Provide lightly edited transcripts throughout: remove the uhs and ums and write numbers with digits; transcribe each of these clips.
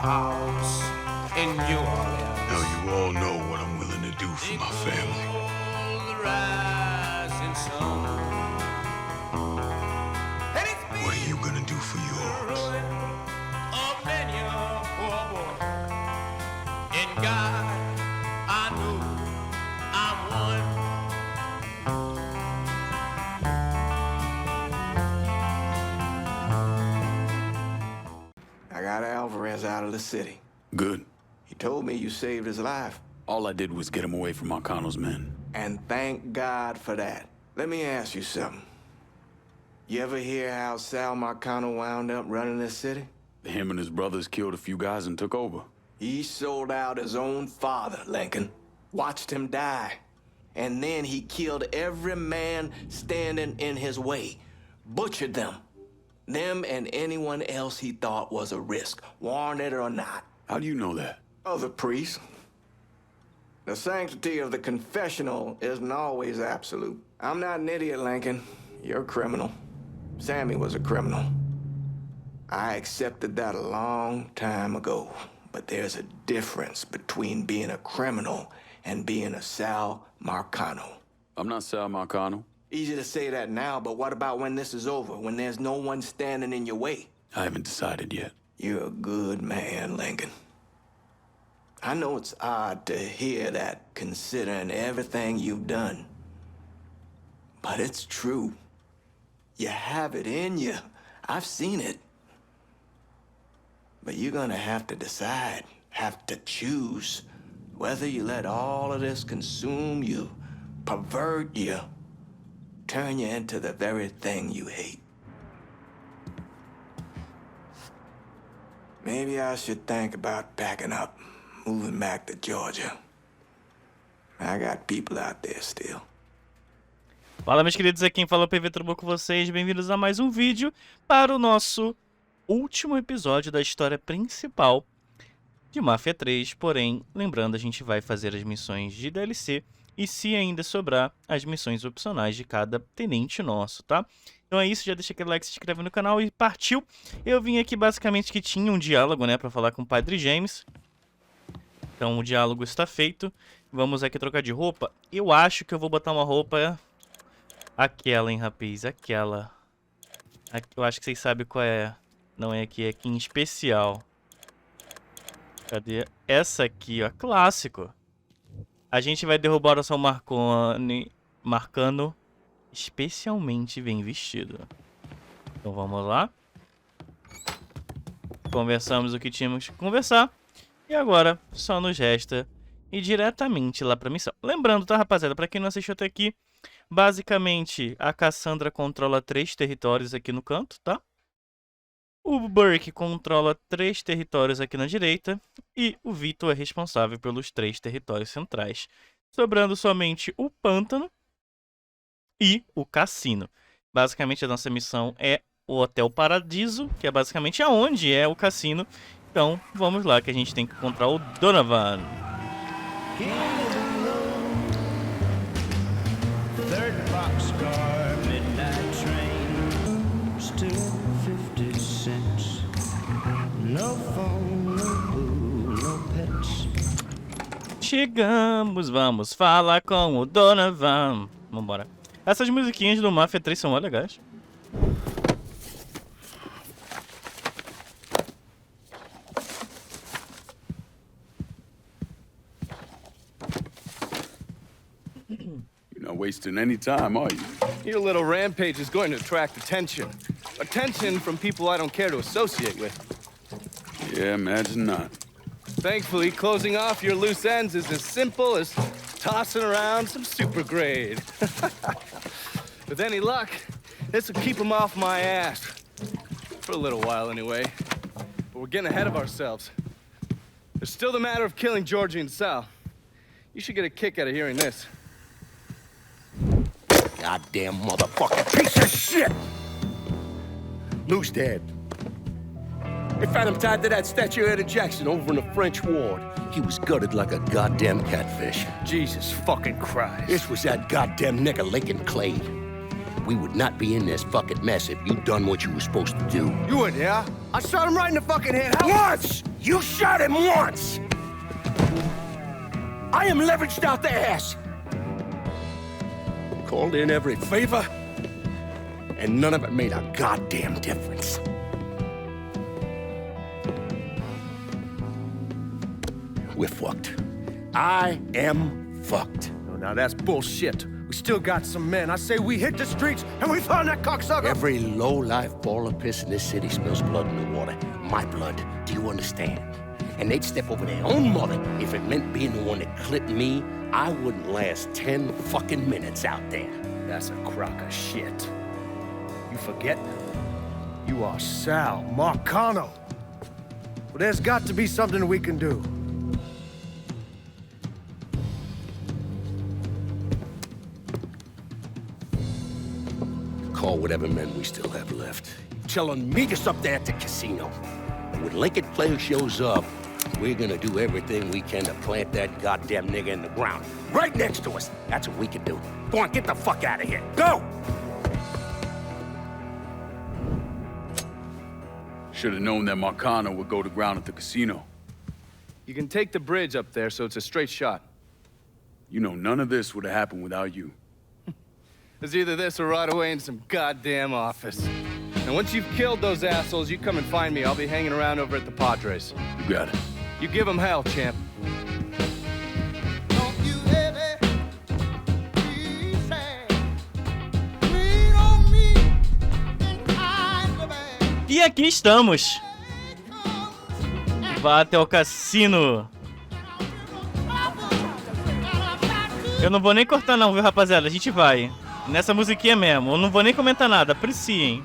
house in New Orleans. Now you all know what I'm willing to do for my family. The rising sun. What are you gonna do for yours? Of many a poor boy. In God, I know I'm one. I got Alvarez out of the city. Good. He told me you saved his life. All I did was get him away from Marcano's men. And thank God for that. Let me ask you something. You ever hear how Sal Marcano wound up running this city? Him and his brothers killed a few guys and took over. He sold out his own father, Lincoln. Watched him die. And then he killed every man standing in his way. Butchered them. Them and anyone else he thought was a risk, warranted or not. How do you know that? Other priests. The sanctity of the confessional isn't always absolute. I'm not an idiot, Lincoln. You're a criminal. Sammy was a criminal. I accepted that a long time ago. But there's a difference between being a criminal and being a Sal Marcano. I'm not Sal Marcano. Easy to say that now, but what about when this is over, when there's no one standing in your way? I haven't decided yet. You're a good man, Lincoln. I know it's odd to hear that, considering everything you've done. But it's true. You have it in you. I've seen it. But you're gonna have to decide, have to choose, whether you let all of this consume you, pervert you, turn you into the very thing you hate. Maybe I should think about packing up, moving back to Georgia. I got people out there still. Fala, meus queridos, aqui quem fala é o PV, tudo bom com vocês? Bem-vindos a mais um vídeo para o nosso último episódio da história principal de Máfia 3. Porém, lembrando, a gente vai fazer as missões de DLC e, se ainda sobrar, as missões opcionais de cada tenente nosso, tá? Então é isso, já deixa aquele like, se inscreve no canal e partiu! Eu vim aqui basicamente que tinha um diálogo, né, para falar com o Padre James. Então o diálogo está feito. Vamos aqui trocar de roupa. Eu acho que eu vou botar uma roupa... aquela, hein, rapaz, aquela. Eu acho que vocês sabem qual é. Não é aqui, é aqui em especial. Cadê? Essa aqui, ó, clássico. A gente vai derrubar o São Marcano especialmente bem vestido. Então vamos lá. Conversamos o que tínhamos que conversar. E agora só nos resta ir diretamente lá pra missão. Lembrando, tá, rapaziada, pra quem não assistiu até aqui, basicamente a Cassandra controla 3 territórios aqui no canto, tá? O Burke controla 3 territórios aqui na direita. E o Vitor é responsável pelos 3 territórios centrais. Sobrando somente o Pântano e o Cassino. Basicamente a nossa missão é o Hotel Paradiso, que é basicamente aonde é o cassino. Então vamos lá, que a gente tem que encontrar o Donovan. Third boxcar, midnight train, still 50 cents. No phone, no boo, no pets. Chegamos, vamos falar com o Donovan. Vambora. Essas musiquinhas do Máfia 3 são muito legais. Not wasting any time, are you? Your little rampage is going to attract attention. Attention from people I don't care to associate with. Yeah, imagine not. Thankfully, closing off your loose ends is as simple as tossing around some super grade. With any luck, this will keep them off my ass. For a little while, anyway. But we're getting ahead of ourselves. There's still the matter of killing Georgie and Sal. You should get a kick out of hearing this. Goddamn motherfucking piece of shit! Lou's dead. They found him tied to that statue of Eddie Jackson over in the French ward. He was gutted like a goddamn catfish. Jesus fucking Christ. This was that goddamn nigger Lincoln Clay. We would not be in this fucking mess if you'd done what you were supposed to do. You would, yeah? I shot him right in the fucking head. How Once! You shot him once! I am leveraged out the ass. Called in every favor, and none of it made a goddamn difference. We're fucked. I am fucked. Oh, now that's bullshit. We still got some men. I say we hit the streets and we found that cocksucker. Every low-life ball of piss in this city spills blood in the water. My blood, do you understand? And they'd step over their own mother if it meant being the one that clipped me. I wouldn't last 10 fucking minutes out there. That's a crock of shit. You forget? You are Sal Marcano. Well, there's got to be something we can do. Call whatever men we still have left. Tell them meet us up there at the casino. And when Lincoln Player shows up, we're gonna do everything we can to plant that goddamn nigga in the ground. Right next to us. That's what we can do. Go on, get the fuck out of here. Go! Should have known that Marcano would go to ground at the casino. You can take the bridge up there, so it's a straight shot. You know, none of this would have happened without you. It's either this or right away in some goddamn office. And once you've killed those assholes, you come and find me. I'll be hanging around over at the Padres. You got it. You give them hell, champ. E aqui estamos. Vá até o cassino. Eu não vou nem cortar não, viu, rapaziada? A gente vai. Nessa musiquinha mesmo. Eu não vou nem comentar nada. Apreciem.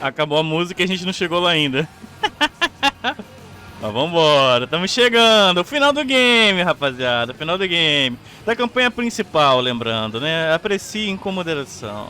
Acabou a música e a gente não chegou lá ainda. Mas vambora, estamos chegando. O final do game, rapaziada. O final do game. Da campanha principal, lembrando, né? Apreciem com moderação.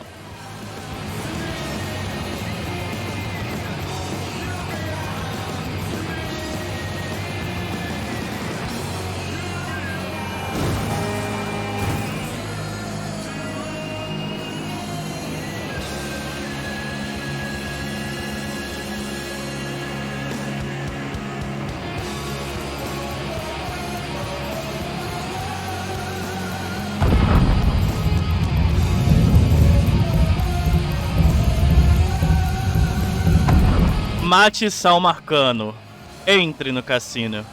Mate Sal Marcano. Entre no cassino.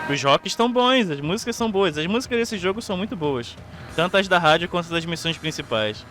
Os rocks estão bons, as músicas são boas. As músicas desse jogo são muito boas. Tanto as da rádio quanto as das missões principais.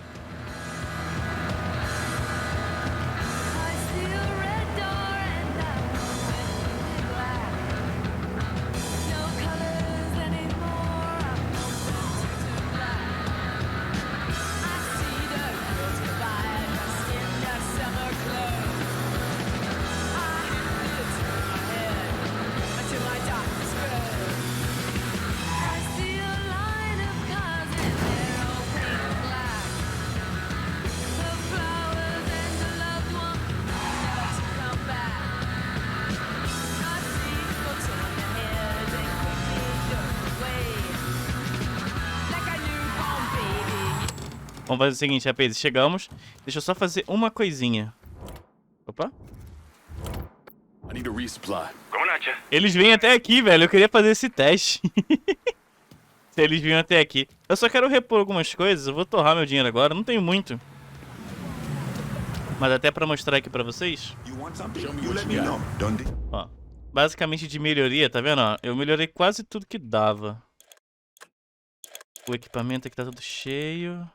Vamos fazer o seguinte, rapaz. Chegamos. Deixa eu só fazer uma coisinha. Opa. I need a resupply. Eles vêm até aqui, velho. Eu queria fazer esse teste. Se eles vêm até aqui. Eu só quero repor algumas coisas. Eu vou torrar meu dinheiro agora. Não tenho muito. Mas até pra mostrar aqui pra vocês. Ó. Basicamente de melhoria, tá vendo? Ó, eu melhorei quase tudo que dava. O equipamento aqui tá tudo cheio.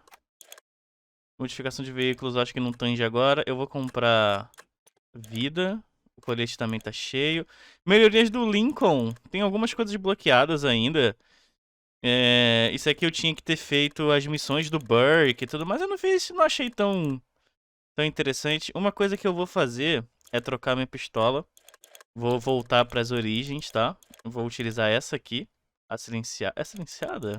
Modificação de veículos, acho que não tange agora. Eu vou comprar vida. O colete também tá cheio. Melhorias do Lincoln. Tem algumas coisas bloqueadas ainda. Isso aqui eu tinha que ter feito as missões do Burke e tudo mais. Eu não fiz, não achei tão interessante. Uma coisa que eu vou fazer é trocar minha pistola. Vou voltar para as origens, tá? Vou utilizar essa aqui. A silenciada. É silenciada?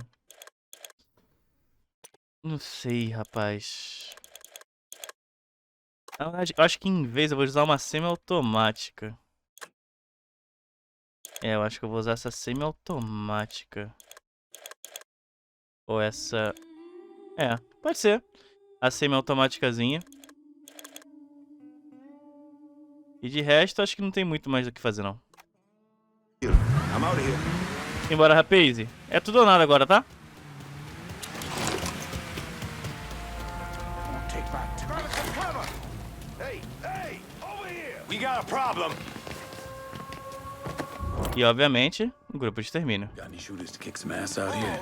Não sei, rapaz. Na verdade, eu acho que em vez eu vou usar uma semi-automática. Eu acho que eu vou usar essa semi-automática. Ou essa... pode ser. A semi-automáticazinha. E de resto, acho que não tem muito mais do que fazer, não. Embora, rapaz. É tudo ou nada agora, tá? E, obviamente, um grupo de extermínio. Got any shooters to kick some ass out here?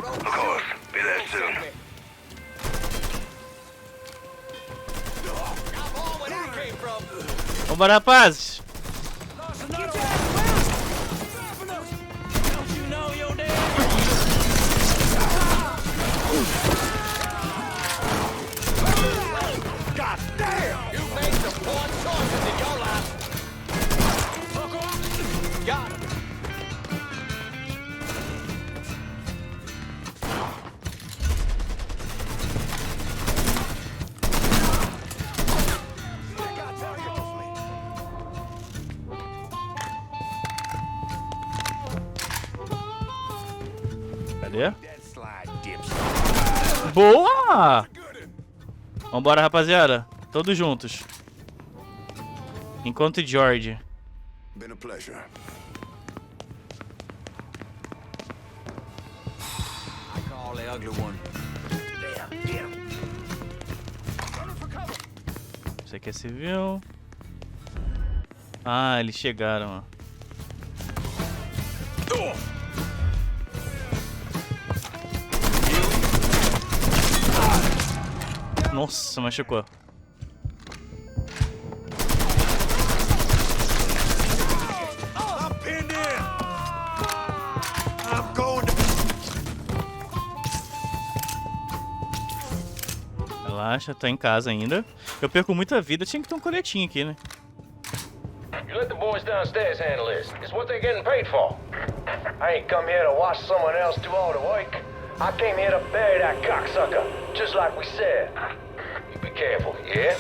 Vambora, rapazes! Cadê? Boa! Vambora, rapaziada. Todos juntos. Encontre George. Been a pleasure. I call the ugly one. Isso aqui é civil. Ah, eles chegaram, ó. Nossa, machucou. Relaxa, tá em casa ainda. Eu perco muita vida, tinha que ter um coletinho aqui, né? You let the boys downstairs handle this. It's what they're getting paid for. I ain't come here to watch someone else do all the work. I came here to bury that cocksucker, just like we said. You be careful, yeah?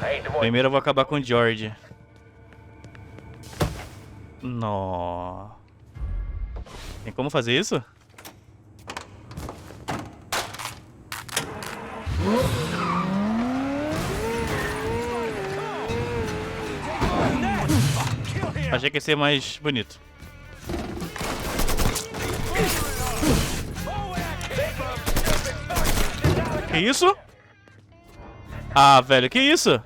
I ain't the one. Primeiro eu vou acabar com o George. Nó. Tem como fazer isso? Achei que ia ser mais bonito. Que isso? Ah, velho, que isso?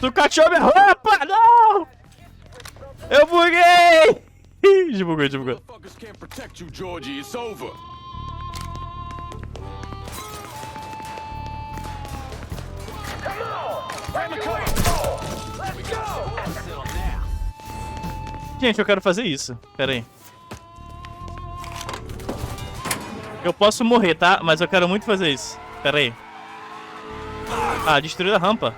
Tu cateou minha roupa! Não! Eu buguei! Desbugou. Motherfuckers can't protect you, Georgie. It's over. Gente, eu quero fazer isso. Pera aí. Eu posso morrer, tá? Mas eu quero muito fazer isso. Pera aí. Ah, destruir a rampa.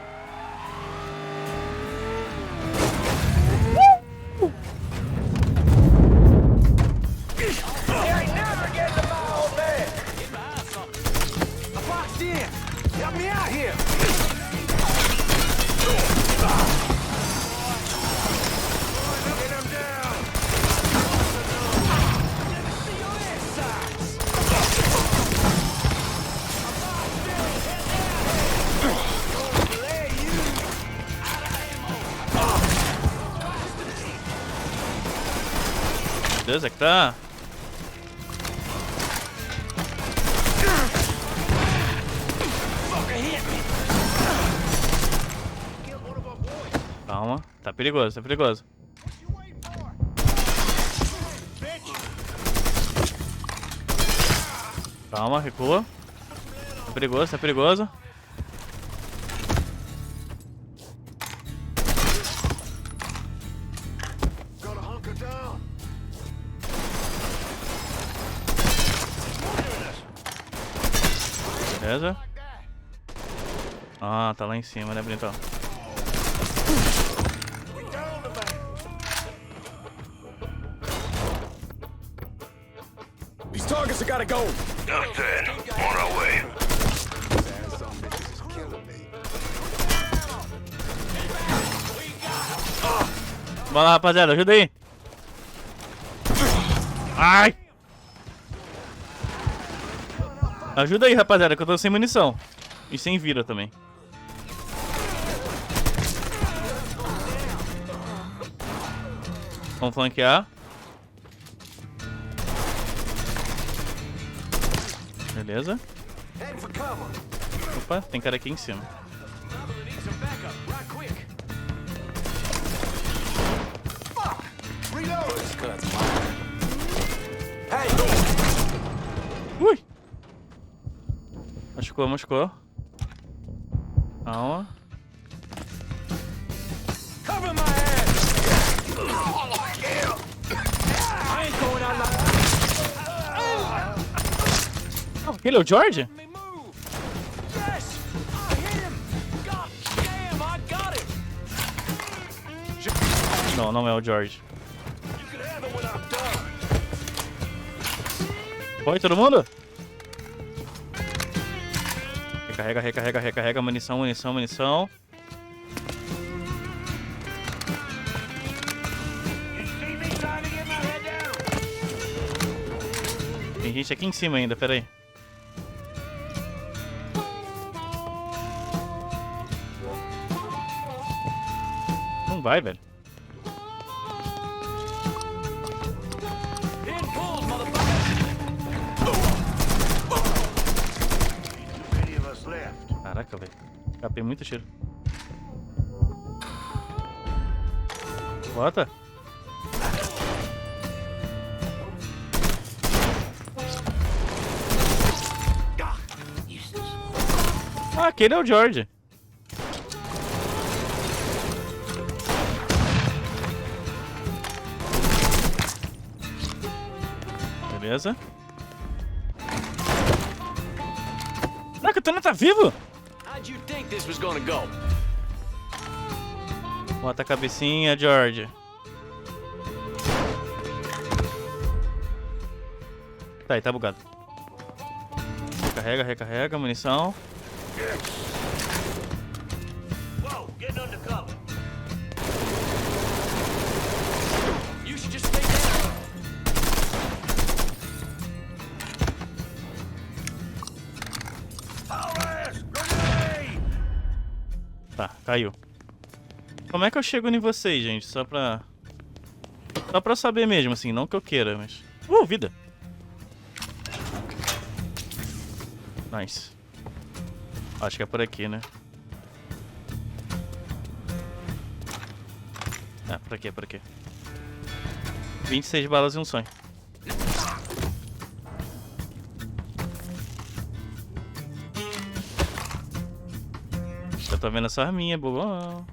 Deus, é que tá. Calma, tá perigoso, tá perigoso. Calma, recua. Tá perigoso, tá perigoso. Beleza? Ah, tá lá em cima, né, Brintão? These targets have gotta go. Just then, on our way. Vai lá, rapaziada, ajuda aí. Ai! Ajuda aí, rapaziada, que eu tô sem munição. E sem vida também. Vamos flanquear. Beleza. Opa, tem cara aqui em cima. Ui! Machucou, machucou. Calma. Oh, aquele é o George? Não, não é o George. Foi todo mundo? Recarrega, recarrega, recarrega. Munição, munição, munição. Tem gente aqui em cima ainda, pera aí. Não vai, velho. Caraca, velho. Capei muito tiro. Bota. Ah, aquele é o George. Beleza. Caraca, o Tony tá vivo? How'd you think this was gonna go? Bota a cabecinha, George. Tá aí, tá bugado. Recarrega, recarrega, munição. Whoa, getting under cover. You should just stay down. Tá, caiu. Como é que eu chego em vocês, gente? Só pra saber mesmo, assim. Não que eu queira, mas... vida! Nice. Acho que é por aqui, né? É, por aqui, é por aqui. 26 balas e um sonho. Já tô vendo essa arminha, bobão.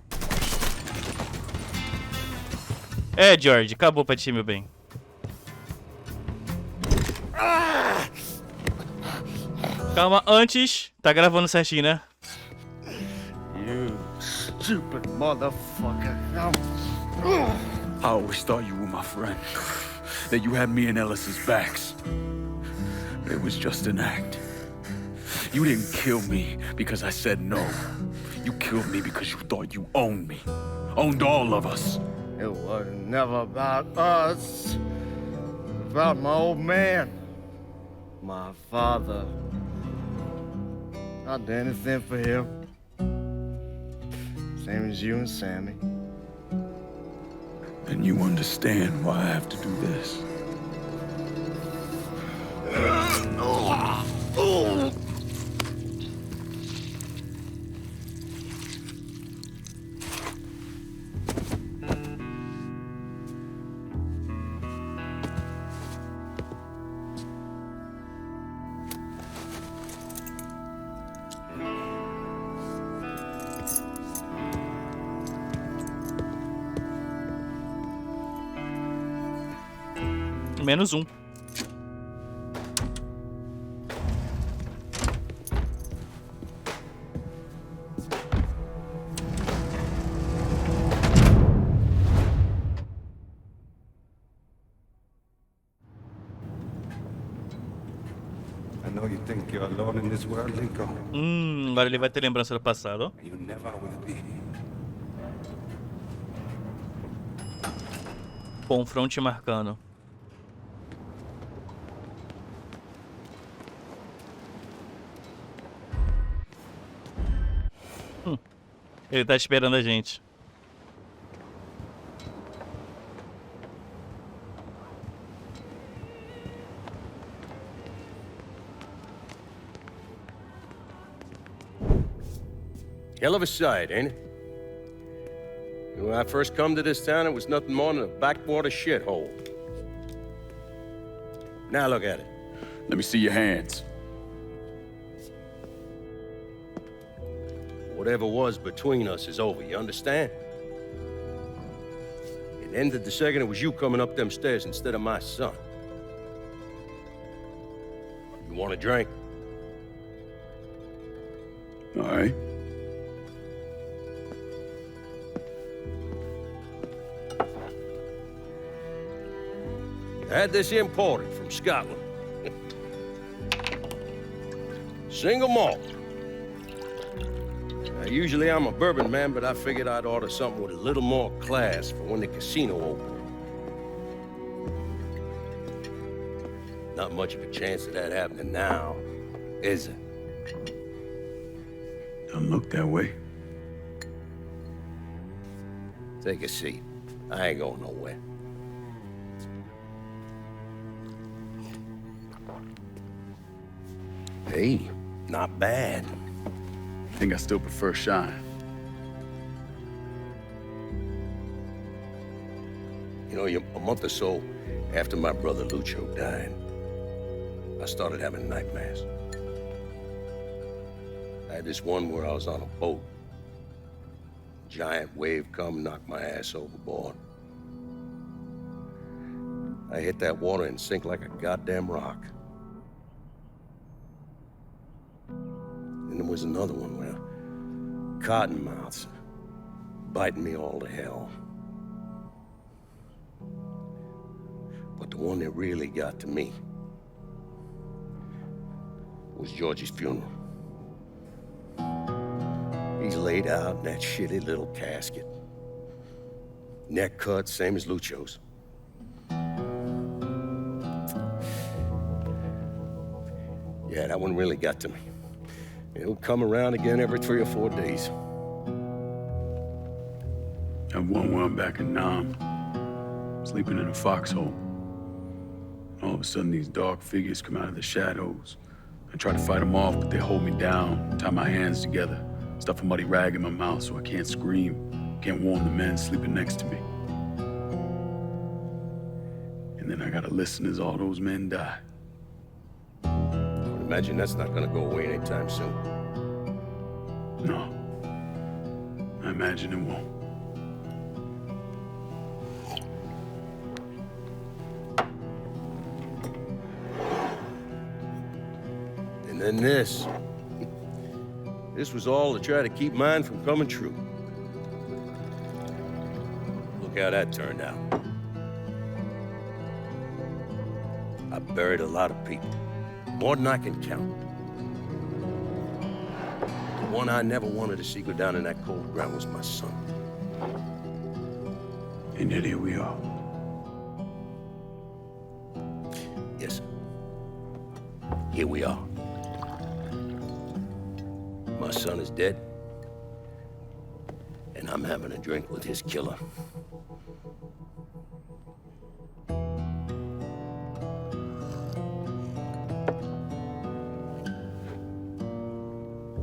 É, George, acabou pra ti, meu bem. Calma, antes... Tá gravando certinho, né? You stupid motherfucker. I always thought you were my friend. That you had me and Ellis's backs. But it was just an act. You didn't kill me because I said no. You killed me because you thought you owned me. Owned all of us. It was never about us. It was about my old man. My father. I'd do anything for him. Same as you and Sammy. And you understand why I have to do this. Menos um. I know you think you're alone in this world, Lincoln. Agora ele vai ter lembrança do passado, ó. You never will be. Confronte marcando. Ele tá esperando a gente. Hell of a sight, ain't it? When I first come to this town, it was nothing more than a backwater shithole. Now look at it. Let me see your hands. Whatever was between us is over, you understand? It ended the second it was you coming up them stairs instead of my son. You want a drink? All right. I had this imported from Scotland. Single malt. Usually I'm a bourbon man, but I figured I'd order something with a little more class for when the casino opened. Not much of a chance of that happening now, is it? Don't look that way. Take a seat. I ain't going nowhere. Hey, not bad. I think I still prefer shine. You know, a month or so after my brother Lucho died, I started having nightmares. I had this one where I was on a boat. Giant wave come, knocked my ass overboard. I hit that water and sink like a goddamn rock. And there was another one where cottonmouths biting me all to hell. But the one that really got to me was Georgie's funeral. He's laid out in that shitty little casket. Neck cut, same as Lucho's. Yeah, that one really got to me. It'll come around again every 3 or 4 days. I have one where I'm back in Nam, sleeping in a foxhole. All of a sudden, these dark figures come out of the shadows. I try to fight them off, but they hold me down, tie my hands together, stuff a muddy rag in my mouth so I can't scream, can't warn the men sleeping next to me. And then I gotta listen as all those men die. I would imagine that's not gonna go away anytime soon. No. I imagine it won't. And then this. This was all to try to keep mine from coming true. Look how that turned out. I buried a lot of people. More than I can count. The one I never wanted to see go down in that cold ground was my son. And yet here we are. Yes, sir. Here we are. My son is dead, and I'm having a drink with his killer.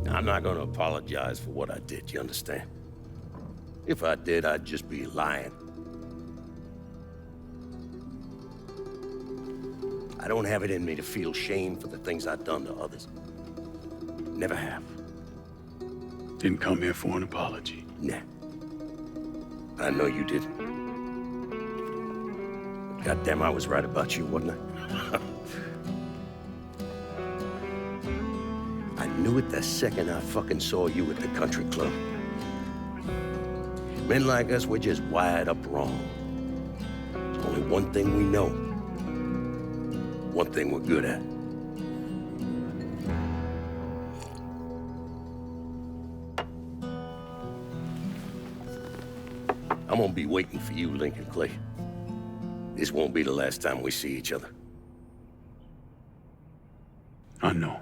I'm not gonna apologize for what I did, you understand? If I did, I'd just be lying. I don't have it in me to feel shame for the things I've done to others. Never have. Didn't come here for an apology. Nah. I know you didn't. Goddamn, I was right about you, wasn't I? I knew it the second I fucking saw you at the country club. Men like us, we're just wired up wrong. There's only one thing we know. One thing we're good at. I'm gonna be waiting for you, Lincoln Clay. This won't be the last time we see each other. I know.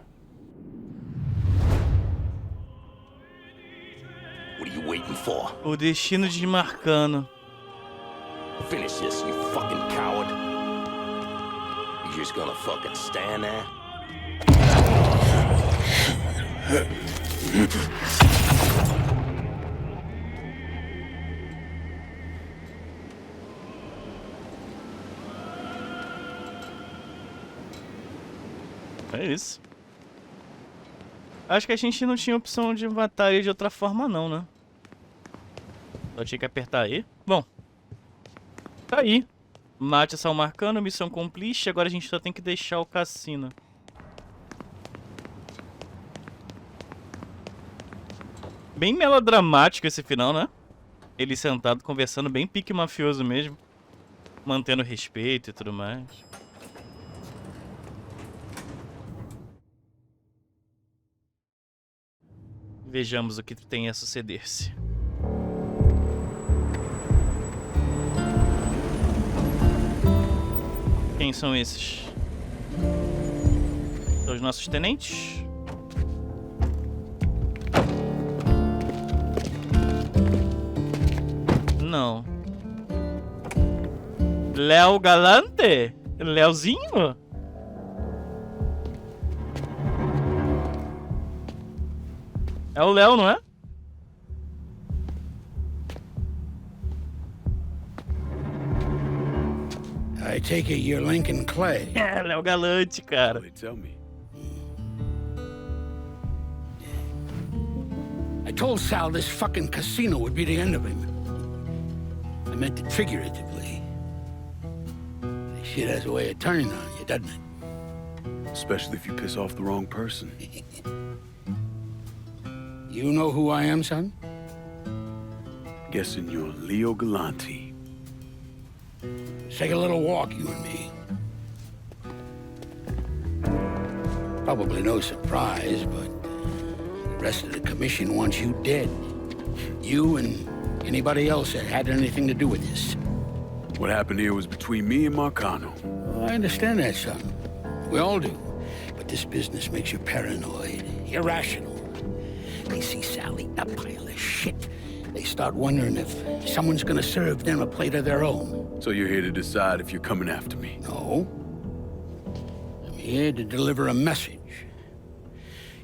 What are you waiting for? O destino desmarcando. Finish this, you fucking coward. You just gonna fucking stand there? É isso. Acho que a gente não tinha opção de matar ele de outra forma não, né? Só tinha que apertar E. Bom. Tá aí. Mate essa marcando, missão complete. Agora a gente só tem que deixar o cassino. Bem melodramático esse final, né? Ele sentado conversando, bem pique mafioso mesmo. Mantendo respeito e tudo mais. Vejamos o que tem a suceder-se. Quem são esses? São os nossos tenentes? Não. Léo Galante? Léozinho? É o Léo, não é? I take it you're Lincoln Clay. É, Léo Galante, cara. They tell me. I told Sal this fucking casino would be the end of him. I meant it figuratively. This shit has a way of turning on you, doesn't it? Especially if you piss off the wrong person. You know who I am, son? Guessing you're Leo Galante. Let's take a little walk, you and me. Probably no surprise, but the rest of the commission wants you dead. You and anybody else that had anything to do with this. What happened here was between me and Marcano. Oh, I understand that, son. We all do. But this business makes you paranoid, irrational. They see Sally, a pile of shit. They start wondering if someone's gonna serve them a plate of their own. So you're here to decide if you're coming after me? No. I'm here to deliver a message.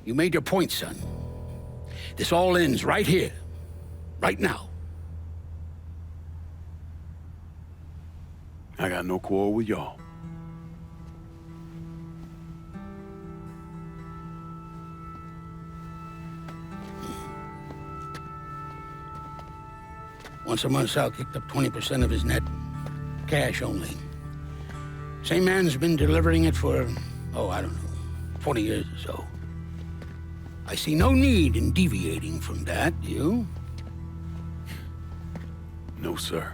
You made your point, son. This all ends right here, right now. I got no quarrel with y'all. Once a month, Sal kicked up 20% of his net. Cash only. Same man's been delivering it for, oh, I don't know, 40 years or so. I see no need in deviating from that, you? No, sir.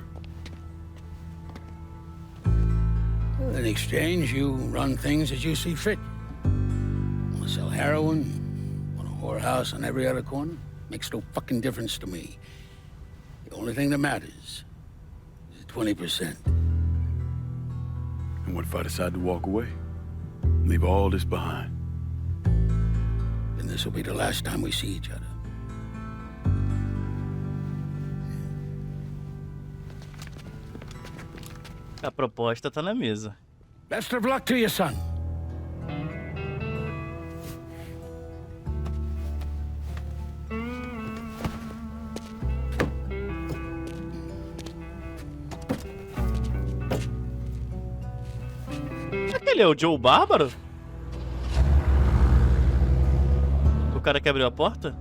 Well, in exchange, you run things as you see fit. Want to sell heroin? Want a whorehouse on every other corner? Makes no fucking difference to me. The only thing that matters is 20%. And what if I decide to walk away? Leave all this behind? Then this will be the last time we see each other. A proposta tá na mesa. Best of luck to you, son. Ele é o Joe Bárbaro? O cara que abriu a porta?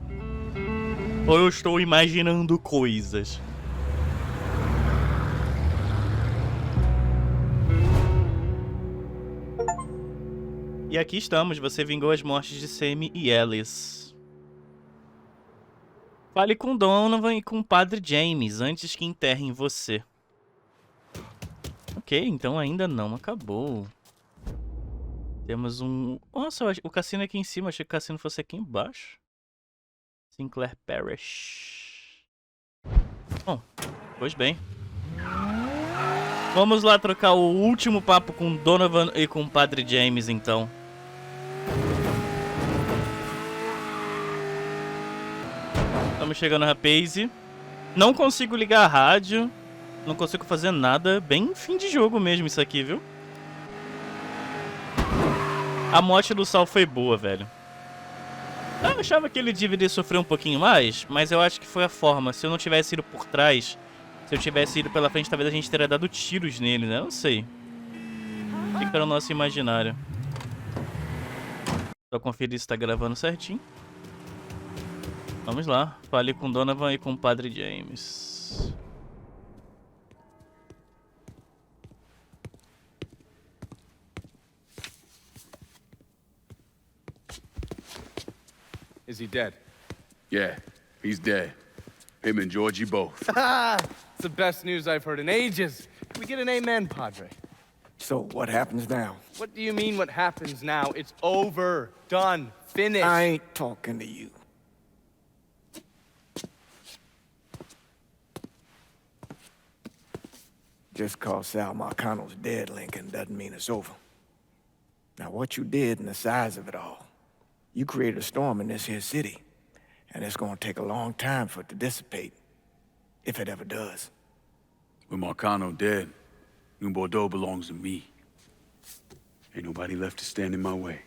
Ou eu estou imaginando coisas? E aqui estamos, você vingou as mortes de Sammy e Alice. Fale com Donovan e com o Padre James antes que enterrem você. Ok, então ainda não acabou. Temos um... Nossa, o cassino é aqui em cima, achei que o cassino fosse aqui embaixo. Sinclair Parish. Bom, pois bem. Vamos lá trocar o último papo com Donovan e com o Padre James, então. Estamos chegando na Rapaze. Não consigo ligar a rádio. Não consigo fazer nada. Bem fim de jogo mesmo isso aqui, viu? A morte do Sal foi boa, velho. Eu achava que ele deveria sofrer um pouquinho mais, mas eu acho que foi a forma. Se eu não tivesse ido por trás, se eu tivesse ido pela frente, talvez a gente teria dado tiros nele, né? Eu não sei. Fica no nosso imaginário. Só conferir se tá gravando certinho. Vamos lá. Fale com Donovan e com o Padre James. Is he dead? Yeah, he's dead. Him and Georgie both. It's the best news I've heard in ages. Can we get an amen, Padre? So what happens now? What do you mean what happens now? It's over. Done. Finished. I ain't talking to you. Just cause Sal Marcano's dead, Lincoln, doesn't mean it's over. Now, what you did and the size of it all, you created a storm in this here city, and it's gonna take a long time for it to dissipate, if it ever does. With Marcano dead, New Bordeaux belongs to me. Ain't nobody left to stand in my way.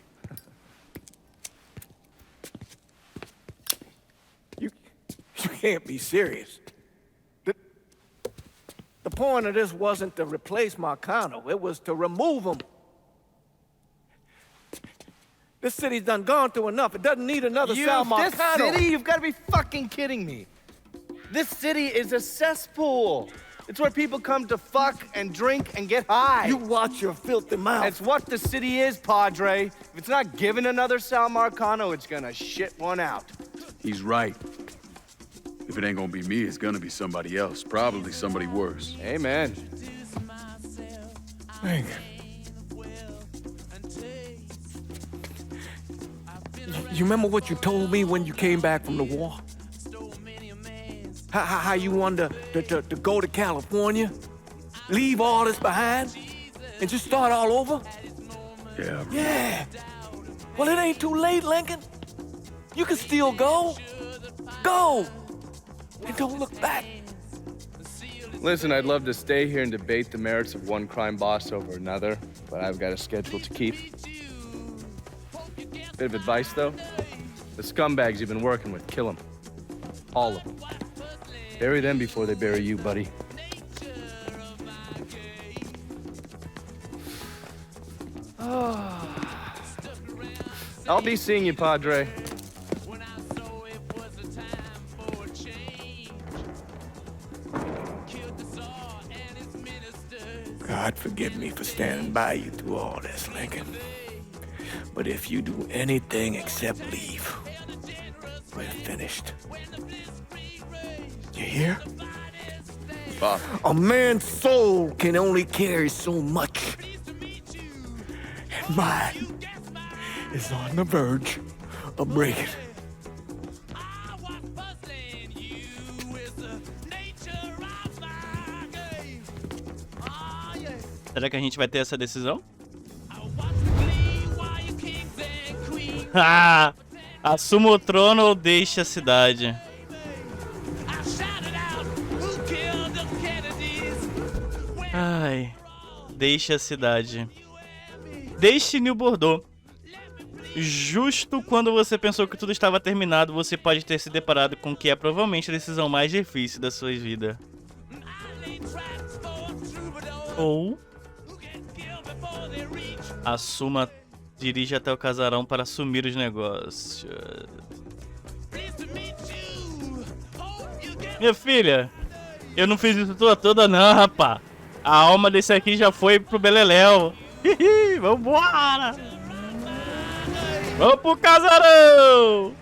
You can't be serious. The point of this wasn't to replace Marcano, it was to remove him. This city's done gone through enough. It doesn't need another Sal Marcano. This city? You've got to be fucking kidding me. This city is a cesspool. It's where people come to fuck and drink and get high. You watch your filthy mouth. That's what the city is, Padre. If it's not giving another Sal Marcano, it's gonna shit one out. He's right. If it ain't gonna be me, it's gonna be somebody else. Probably somebody worse. Amen. Lincoln. You remember what you told me when you came back from the war? How you wanted to go to California, leave all this behind, and just start all over? Yeah. Yeah. Well, it ain't too late, Lincoln. You can still go. Go. And don't look back. Listen, I'd love to stay here and debate the merits of one crime boss over another, but I've got a schedule to keep. Bit of advice, though. The scumbags you've been working with, kill them. All of them. Bury them before they bury you, buddy. I'll be seeing you, Padre. God forgive me for standing by you through all this, Lincoln. But if you do anything except leave, we're finished. You hear? Pop. A man's soul can only carry so much. And mine is on the verge of breaking. Será que a gente vai ter essa decisão? Ah! Assuma o trono ou deixe a cidade. Ai. Deixe a cidade. Deixe New Bordeaux. Justo quando você pensou que tudo estava terminado, você pode ter se deparado com o que é provavelmente a decisão mais difícil da sua vida. Ou... assuma, dirige até o casarão para assumir os negócios. Minha filha, eu não fiz isso toda não, rapá. A alma desse aqui já foi pro beleléu. Vambora! Vamos pro casarão!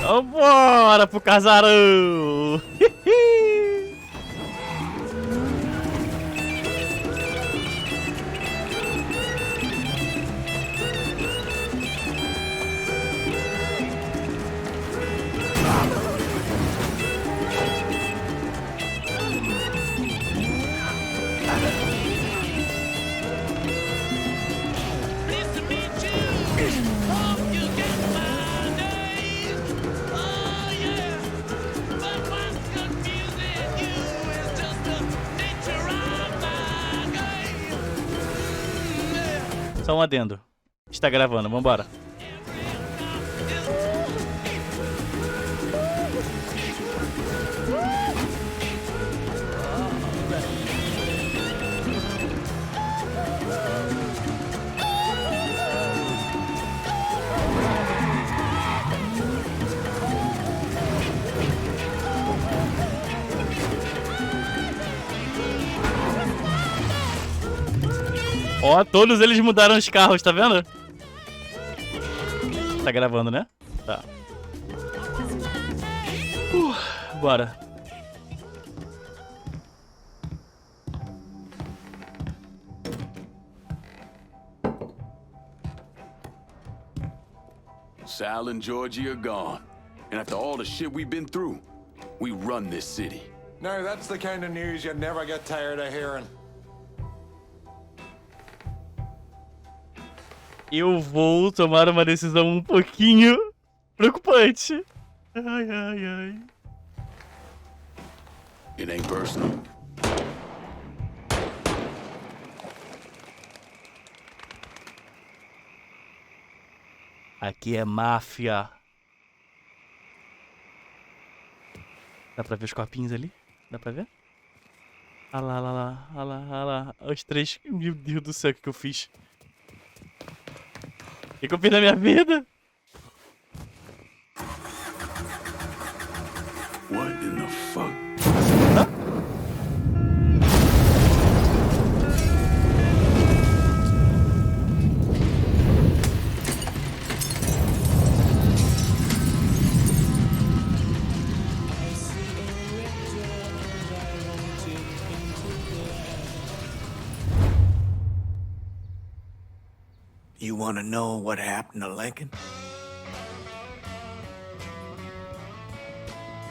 Vambora pro casarão! Só um adendo. Está gravando, vambora. Ó, todos eles mudaram os carros, tá vendo? Tá gravando, né? Tá. Bora. Sal and Georgie are gone. And after all the shit we've been through, we run this city. Now that's the kind of news you never get tired of hearing. Eu vou tomar uma decisão um pouquinho preocupante. Ai, ai, ai. It ain't personal. Aqui é máfia. Dá pra ver os corpinhos ali? Dá pra ver? Ah lá, lá, lá, ah lá, ah lá. Os três. Meu Deus do céu, o que eu fiz? O que eu fiz na minha vida? What in the fuck? You want to know what happened to Lincoln?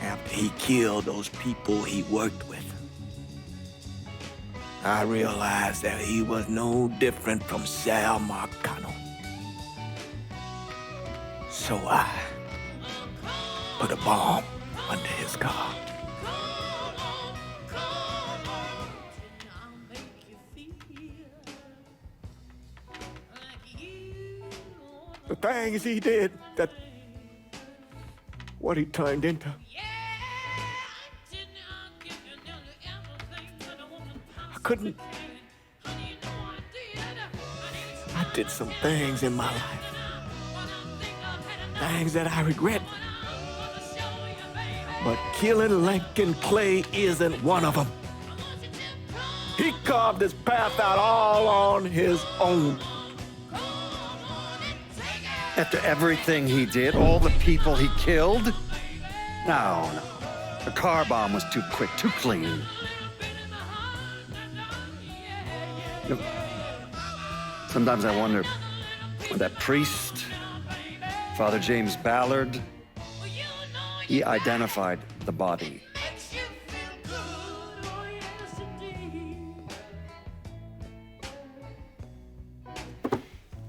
After he killed those people he worked with, I realized that he was no different from Sal Marcano. So I put a bomb under his car. The things he did, that what he turned into. I couldn't. I did some things in my life. Things that I regret. But killing Lincoln Clay isn't one of them. He carved his path out all on his own. After everything he did, all the people he killed? No, no. The car bomb was too quick, too clean. You know, sometimes I wonder, that priest, Father James Ballard, he identified the body.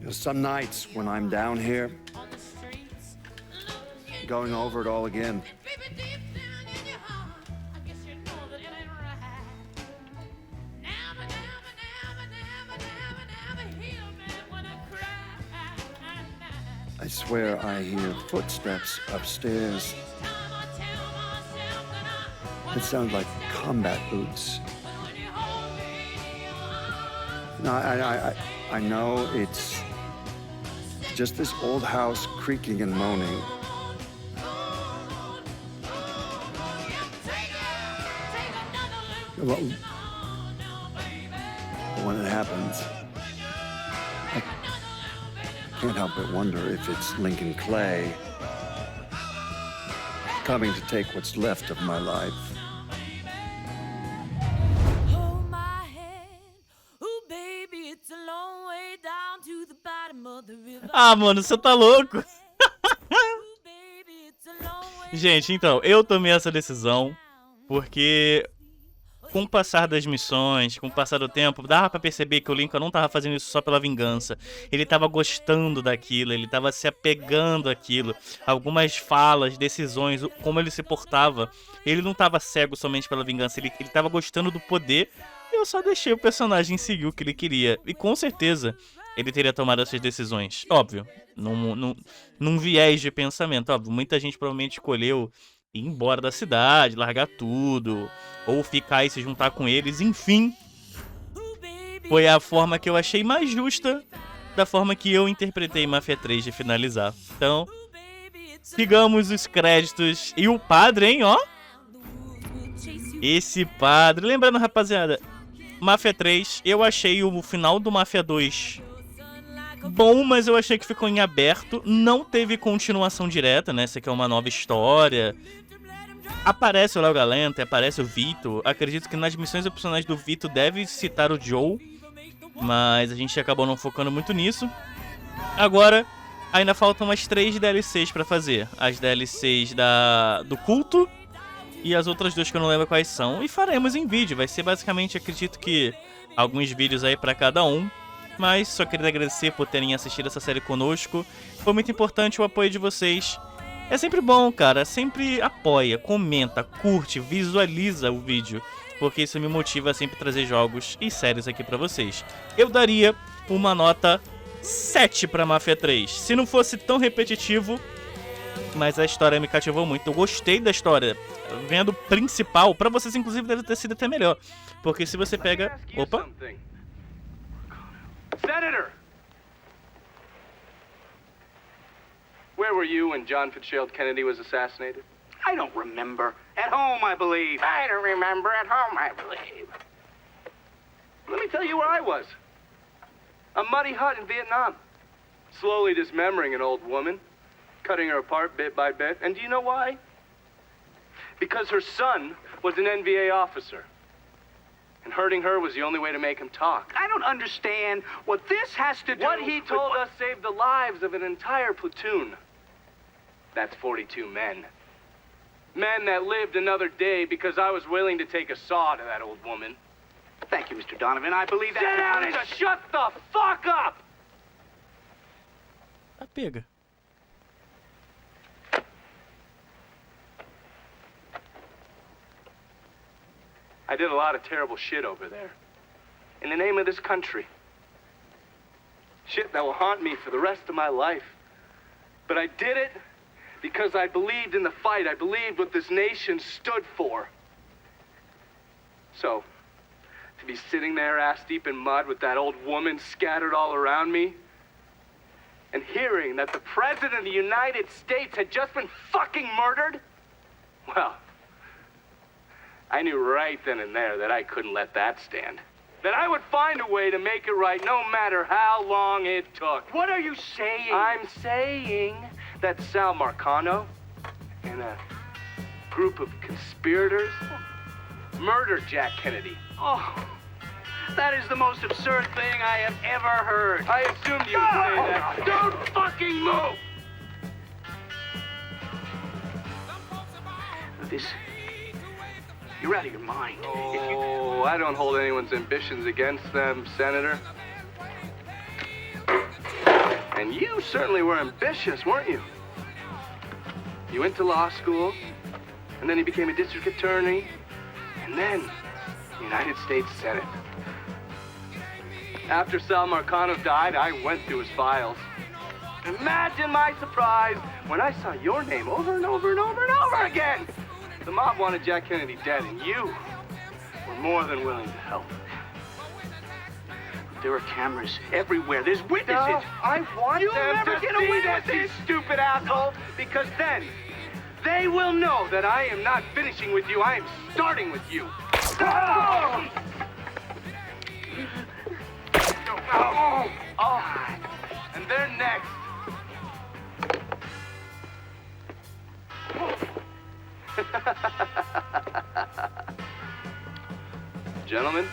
Some nights when I'm down here, going over it all again, I swear I hear footsteps upstairs. It sounds like combat boots. No, I know it's just this old house creaking and moaning. Well, when it happens, I can't help but wonder if it's Lincoln Clay coming to take what's left of my life. Ah, mano, você tá louco? Gente, então, eu tomei essa decisão porque com o passar das missões, com o passar do tempo, dava pra perceber que o Lincoln não tava fazendo isso só pela vingança. Ele tava gostando daquilo, ele tava se apegando àquilo. Algumas falas, decisões, como ele se portava. Ele não tava cego somente pela vingança, ele tava gostando do poder. E eu só deixei o personagem seguir o que ele queria. E com certeza ele teria tomado essas decisões. Óbvio, num viés de pensamento. Óbvio, muita gente provavelmente escolheu ir embora da cidade, largar tudo, ou ficar e se juntar com eles, enfim. Foi a forma que eu achei mais justa, da forma que eu interpretei Máfia 3 de finalizar. Então, sigamos os créditos. E o padre, hein, ó. Esse padre. Lembrando, rapaziada, Máfia 3, eu achei o final do Máfia 2 bom, mas eu achei que ficou em aberto. Não teve continuação direta, né? Essa aqui é uma nova história. Aparece o Léo Galante, aparece o Vito. Acredito que nas missões opcionais do Vito deve citar o Joe, mas a gente acabou não focando muito nisso. Agora, ainda faltam umas 3 DLCs pra fazer. As DLCs do culto e as outras 2 que eu não lembro quais são. E faremos em vídeo. Vai ser basicamente, acredito que, alguns vídeos aí pra cada um. Mas só queria agradecer por terem assistido essa série conosco. Foi muito importante o apoio de vocês. É sempre bom, cara. Sempre apoia, comenta, curte, visualiza o vídeo. Porque isso me motiva a sempre trazer jogos e séries aqui pra vocês. Eu daria uma nota 7 pra Máfia 3. Se não fosse tão repetitivo, mas a história me cativou muito. Eu gostei da história. Vendo o principal, pra vocês inclusive deve ter sido até melhor. Porque se você pega... Opa! Senator! Where were you when John Fitzgerald Kennedy was assassinated? I don't remember. At home, I believe. I don't remember at home, I believe. Let me tell you where I was. A muddy hut in Vietnam. Slowly dismembering an old woman. Cutting her apart bit by bit. And do you know why? Because her son was an NVA officer. And hurting her was the only way to make him talk. I don't understand what this has to do What he with told us saved the lives of an entire platoon. That's 42 men. Men that lived another day because I was willing to take a saw to that old woman. Thank you, Mr. Donovan. I believe that... Sit down and just shut the fuck up! Pega. I did a lot of terrible shit over there. In the name of this country. Shit that will haunt me for the rest of my life. But I did it because I believed in the fight. I believed what this nation stood for. So, to be sitting there ass deep in mud with that old woman scattered all around me, and hearing that the President of the United States had just been fucking murdered, well, I knew right then and there that I couldn't let that stand. That I would find a way to make it right no matter how long it took. What are you saying? I'm saying that Sal Marcano and a group of conspirators murdered Jack Kennedy. Oh, that is the most absurd thing I have ever heard. I assumed you would say that. Don't fucking move! This... You're out of your mind. Oh, I don't hold anyone's ambitions against them, Senator. And you certainly were ambitious, weren't you? You went to law school, and then you became a district attorney, and then United States Senate. After Sal Marcano died, I went through his files. Imagine my surprise when I saw your name over and over and over and over again! The mob wanted Jack Kennedy dead, and you were more than willing to help. There are cameras everywhere. There's witnesses. I want You'll them never to get see away this, with you this. stupid asshole, because then they will know that I am not finishing with you. I am starting with you. And they're next. Gentlemen.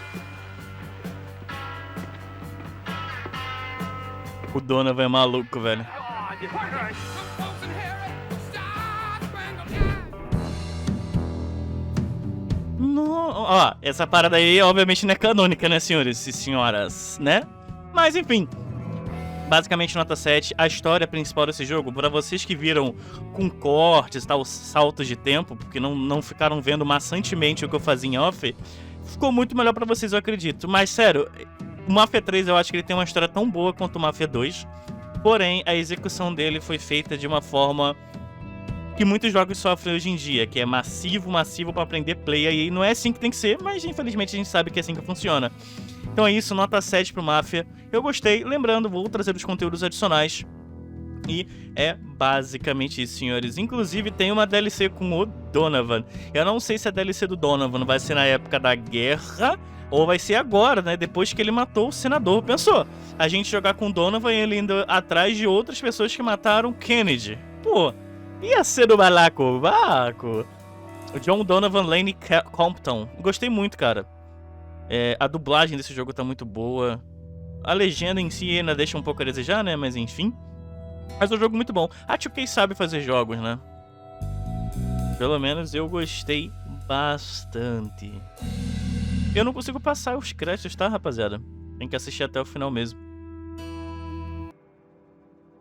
O Donovan é maluco, velho. Ó, essa parada aí obviamente não é canônica, né, senhores e senhoras, né? Mas enfim, basicamente nota 7. A história principal desse jogo, pra vocês que viram com cortes e tal, saltos de tempo, porque não ficaram vendo maçantemente o que eu fazia em off, ficou muito melhor pra vocês, eu acredito. Mas sério, o Mafia 3 eu acho que ele tem uma história tão boa quanto o Mafia 2, porém a execução dele foi feita de uma forma que muitos jogos sofrem hoje em dia, que é massivo pra prender play, e não é assim que tem que ser, mas infelizmente a gente sabe que é assim que funciona. Então é isso, nota 7 pro Mafia. Eu gostei, lembrando, vou trazer os conteúdos adicionais. E é basicamente isso, senhores. Inclusive tem uma DLC com o Donovan. Eu não sei se a DLC do Donovan vai ser na época da guerra ou vai ser agora, né? Depois que ele matou o senador. Pensou? A gente jogar com o Donovan e ele indo atrás de outras pessoas que mataram Kennedy. Pô, ia ser do balacobaco. O John Donovan Lane Compton. Gostei muito, cara. A dublagem desse jogo tá muito boa. A legenda em si ainda deixa um pouco a desejar, né? Mas enfim. Mas é um jogo muito bom. A 2K sabe fazer jogos, né? Pelo menos eu gostei bastante. Eu não consigo passar os créditos, tá, rapaziada? Tem que assistir até o final mesmo.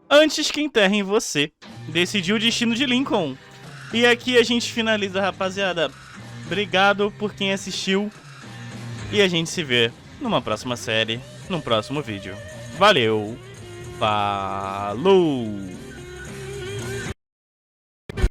Antes que enterrem você, decidiu o destino de Lincoln. E aqui a gente finaliza, rapaziada. Obrigado por quem assistiu. E a gente se vê numa próxima série, num próximo vídeo. Valeu! Falou!